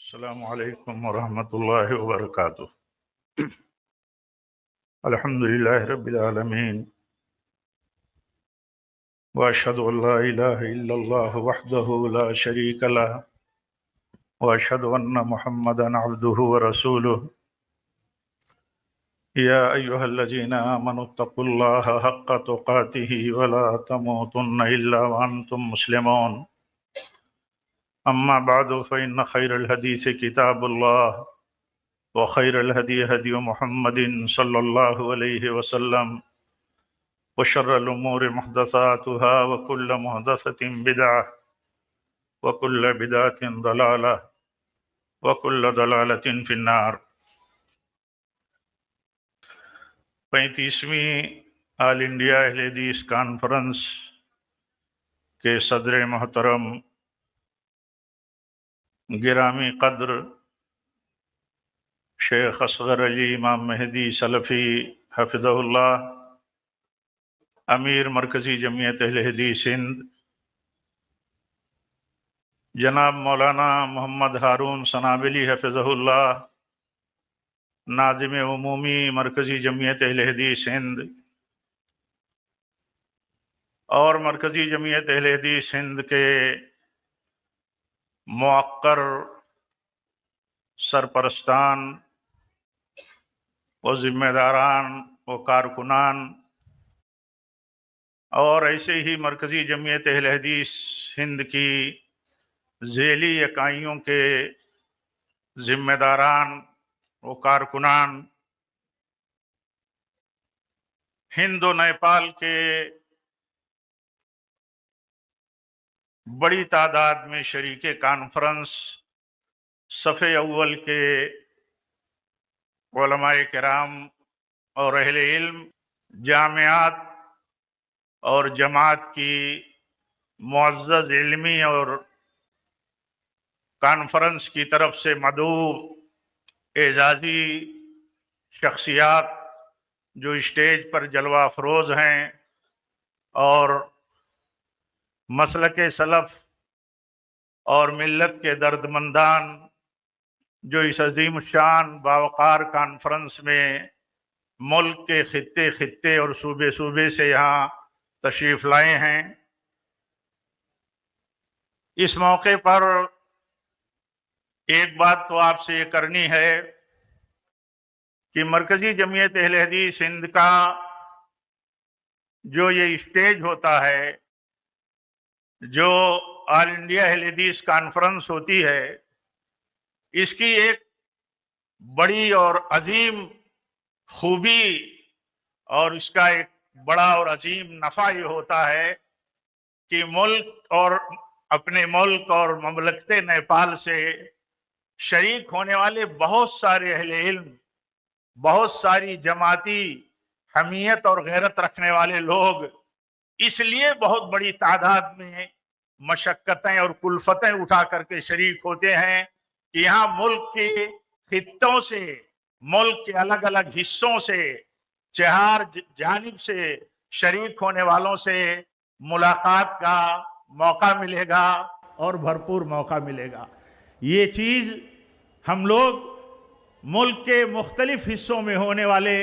السلام علیکم ورحمۃ اللہ وبرکاتہ۔ الحمد للہ رب العالمین، واشہد ان لا الہ الا اللہ وحدہ لا شریک لہ، واشہد ان محمدا عبدہ ورسولہ۔ یا ایہا الذین آمنوا اتقوا اللہ حق تقاتہ ولا تموتن الا وانتم مسلمون۔ اما بعد فإن خیر الحدیث کتاب اللہ، وخیر الہدی ہدی محمد صلی اللہ علیہ وسلم، وشر الامور محدثاتها وكل محدثة بدعة وكل بدعة ضلالة وكل ضلالة في النار۔ 35ویں آل انڈیا اہل حدیث کانفرنس کے صدر محترم گرامی قدر شیخ اصغر علی امام مہدی سلفی حفظہ اللہ، امیر مرکزی جمعیت اہل حدیث سندھ، جناب مولانا محمد ہارون سنابلی حفظہ اللہ، ناظم عمومی مرکزی جمعیت اہل حدیث سندھ اور مرکزی جمعیت اہل حدیث سندھ کے موقر سرپرستان و ذمہ داران و کارکنان، اور ایسے ہی مرکزی جمعیت اہل حدیث ہند کی ذیلی اکائیوں کے ذمہ داران و کارکنان، ہند و نیپال کے بڑی تعداد میں شریک کانفرنس، صف اول کے علماء کرام اور اہل علم، جامعات اور جماعت کی معزز علمی اور کانفرنس کی طرف سے مدعو اعزازی شخصیات جو اسٹیج پر جلوہ افروز ہیں، اور مسلک سلف اور ملت کے دردمندان جو اس عظیم الشان باوقار کانفرنس میں ملک کے خطے خطے اور صوبے صوبے سے یہاں تشریف لائے ہیں۔ اس موقع پر ایک بات تو آپ سے یہ کرنی ہے کہ مرکزی جمعیت اہل حدیث ہند کا جو یہ اسٹیج ہوتا ہے، جو آل انڈیا اہل حدیث کانفرنس ہوتی ہے، اس کی ایک بڑی اور عظیم خوبی اور اس کا ایک بڑا اور عظیم نفع یہ ہوتا ہے کہ ملک اور اپنے ملک اور مملکت نیپال سے شریک ہونے والے بہت سارے اہل علم، بہت ساری جماعتی حمیت اور غیرت رکھنے والے لوگ اس لیے بہت بڑی تعداد میں مشقتیں اور کلفتیں اٹھا کر کے شریک ہوتے ہیں کہ یہاں ملک کے خطوں سے، ملک کے الگ الگ حصوں سے، چہار جانب سے شریک ہونے والوں سے ملاقات کا موقع ملے گا اور بھرپور موقع ملے گا۔ یہ چیز ہم لوگ ملک کے مختلف حصوں میں ہونے والے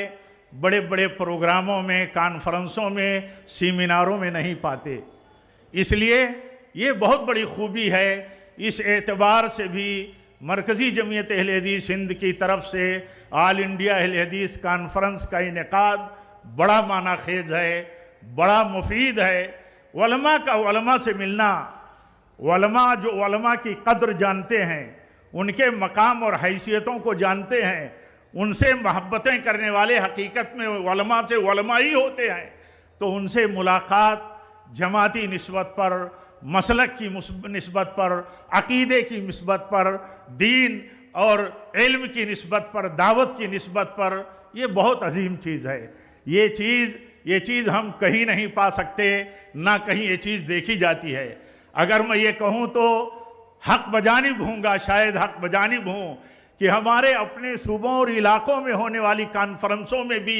بڑے بڑے پروگراموں میں، کانفرنسوں میں، سیمیناروں میں نہیں پاتے۔ اس لیے یہ بہت بڑی خوبی ہے۔ اس اعتبار سے بھی مرکزی جمعیت اہل حدیث ہند کی طرف سے آل انڈیا اہل حدیث کانفرنس کا انعقاد بڑا معنی خیز ہے، بڑا مفید ہے۔ علماء کا علماء سے ملنا، علماء جو علماء کی قدر جانتے ہیں، ان کے مقام اور حیثیتوں کو جانتے ہیں، ان سے محبتیں کرنے والے حقیقت میں علماء سے علماء ہی ہوتے ہیں، تو ان سے ملاقات جماعتی نسبت پر، مسلک کی نسبت پر، عقیدے کی نسبت پر، دین اور علم کی نسبت پر، دعوت کی نسبت پر، یہ بہت عظیم چیز ہے۔ یہ چیز ہم کہیں نہیں پا سکتے، نہ کہیں یہ چیز دیکھی جاتی ہے۔ اگر میں یہ کہوں تو حق بجانب ہوں گا، شاید حق بجانب ہوں کہ ہمارے اپنے صوبوں اور علاقوں میں ہونے والی کانفرنسوں میں بھی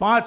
5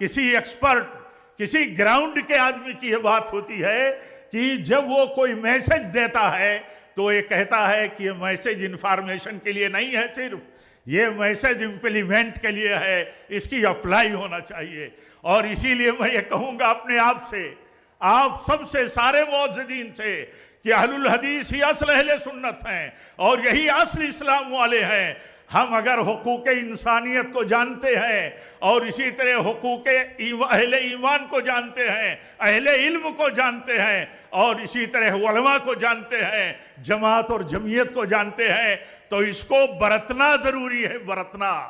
کسی ایکسپرٹ، کسی گراؤنڈ کے آدمی کی یہ بات ہوتی ہے کہ جب وہ کوئی میسج دیتا ہے تو یہ کہتا ہے کہ یہ میسج انفارمیشن کے لیے نہیں ہے، صرف یہ میسج امپلیمنٹ کے لیے ہے، اس کی اپلائی ہونا چاہیے۔ اور اسی لیے میں یہ کہوں گا اپنے آپ سے، آپ سب سے، سارے موجودین سے، کہ اہل الحدیث ہی اصل اہل سنت ہیں اور یہی اصل اسلام والے ہیں۔ ہم اگر حقوق انسانیت کو جانتے ہیں اور اسی طرح حقوق اہل ایمان کو جانتے ہیں، اہل علم کو جانتے ہیں اور اسی طرح علماء کو جانتے ہیں، جماعت اور جمعیت کو جانتے ہیں، تو اس کو برتنا ضروری ہے، برتنا۔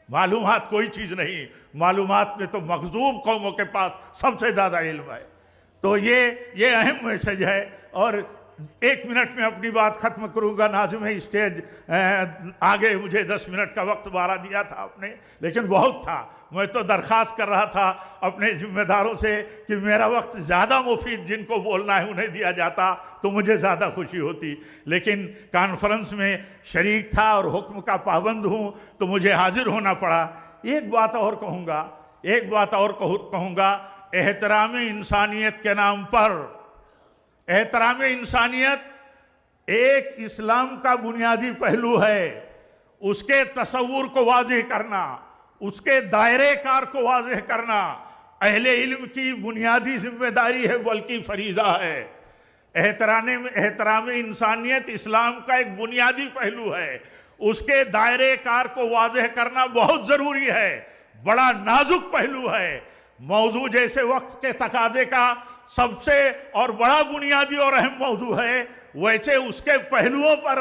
معلومات کوئی چیز نہیں، معلومات میں تو مغضوب قوموں کے پاس سب سے زیادہ علم ہے۔ تو یہ اہم میسج ہے۔ اور 1 منٹ میں اپنی بات ختم کروں گا۔ ناظم اسٹیج آگے مجھے 10 منٹ کا وقت بارہ دیا تھا آپ نے، لیکن بہت تھا۔ میں تو درخواست کر رہا تھا اپنے ذمہ داروں سے کہ میرا وقت زیادہ مفید جن کو بولنا ہے انہیں دیا جاتا تو مجھے زیادہ خوشی ہوتی، لیکن کانفرنس میں شریک تھا اور حکم کا پابند ہوں تو مجھے حاضر ہونا پڑا۔ ایک بات اور کہوں گا، احترام انسانیت کے نام پر، احترام انسانیت ایک اسلام کا بنیادی پہلو ہے۔ اس کے تصور کو واضح کرنا، اس کے دائرے کار کو واضح کرنا اہل علم کی بنیادی ذمہ داری ہے، بلکہ فریضہ ہے۔ احترام انسانیت اسلام کا ایک بنیادی پہلو ہے، اس کے دائرے کار کو واضح کرنا بہت ضروری ہے، بڑا نازک پہلو ہے۔ موضوع جیسے وقت کے تقاضے کا سب سے اور بڑا بنیادی اور اہم موضوع ہے، ویسے اس کے پہلوؤں پر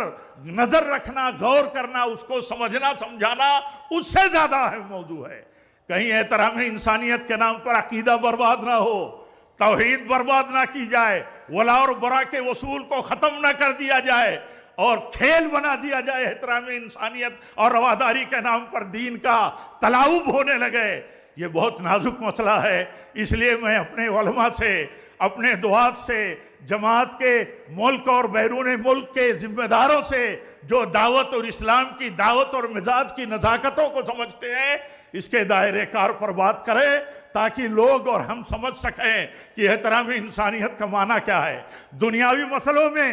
نظر رکھنا، غور کرنا، اس کو سمجھنا سمجھانا اس سے زیادہ اہم موضوع ہے۔ کہیں احترام انسانیت کے نام پر عقیدہ برباد نہ ہو، توحید برباد نہ کی جائے، ولا اور برا کے اصول کو ختم نہ کر دیا جائے اور کھیل بنا دیا جائے، احترام انسانیت اور رواداری کے نام پر دین کا تلاعب ہونے لگے۔ یہ بہت نازک مسئلہ ہے، اس لیے میں اپنے علماء سے، اپنے دعات سے، جماعت کے ملک اور بیرون ملک کے ذمہ داروں سے جو دعوت اور اسلام کی دعوت اور مزاج کی نزاکتوں کو سمجھتے ہیں، اس کے دائرے کار پر بات کریں تاکہ لوگ اور ہم سمجھ سکیں کہ احترام انسانیت کا معنی کیا ہے۔ دنیاوی مسئلوں میں،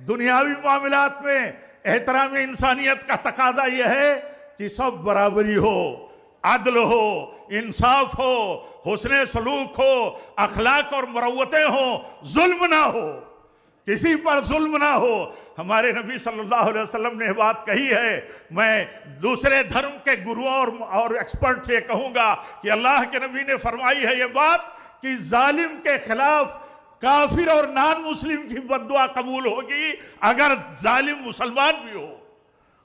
دنیاوی معاملات میں احترام انسانیت کا تقاضا یہ ہے کہ سب برابری ہو، عدل ہو، انصاف ہو، حسن سلوک ہو، اخلاق اور مروتیں ہوں، ظلم نہ ہو، کسی پر ظلم نہ ہو۔ ہمارے نبی صلی اللہ علیہ وسلم نے بات کہی ہے، میں دوسرے دھرم کے گروؤں اور ایکسپرٹ سے کہوں گا کہ اللہ کے نبی نے فرمائی ہے یہ بات کہ ظالم کے خلاف کافر اور نان مسلم کی بد دعا قبول ہوگی اگر ظالم مسلمان بھی ہو۔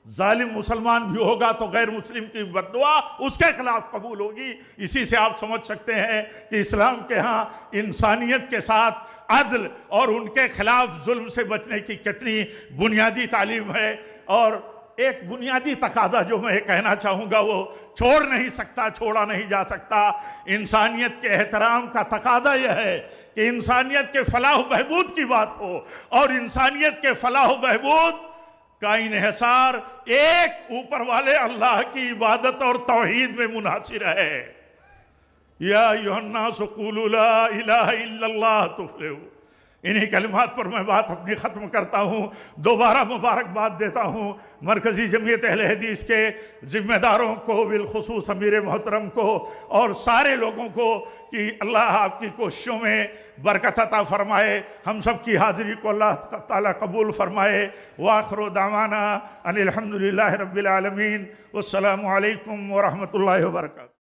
ظالم مسلمان بھی ہوگا تو غیر مسلم کی بد دعا اس کے خلاف قبول ہوگی۔ اسی سے آپ سمجھ سکتے ہیں کہ اسلام کے ہاں انسانیت کے ساتھ عدل اور ان کے خلاف ظلم سے بچنے کی کتنی بنیادی تعلیم ہے۔ اور ایک بنیادی تقاضا جو میں کہنا چاہوں گا وہ چھوڑا نہیں جا سکتا، انسانیت کے احترام کا تقاضا یہ ہے کہ انسانیت کے فلاح و بہبود کی بات ہو، اور انسانیت کے فلاح و بہبود کا انحصار ایک اوپر والے اللہ کی عبادت اور توحید میں منحصر ہے۔ یا ایھا الناس قولوا لا الہ الا اللہ تفلحوا۔ انہی کلمات پر میں بات اپنی ختم کرتا ہوں۔ دوبارہ مبارکباد دیتا ہوں مرکزی جمعیت اہل حدیث کے ذمہ داروں کو، بالخصوص امیر محترم کو اور سارے لوگوں کو، کہ اللہ آپ کی کوششوں میں برکت عطا فرمائے، ہم سب کی حاضری کو اللہ تعالیٰ قبول فرمائے۔ وآخر دعوانا ان الحمدللہ رب العالمین، والسلام علیکم ورحمۃ اللہ وبرکاتہ۔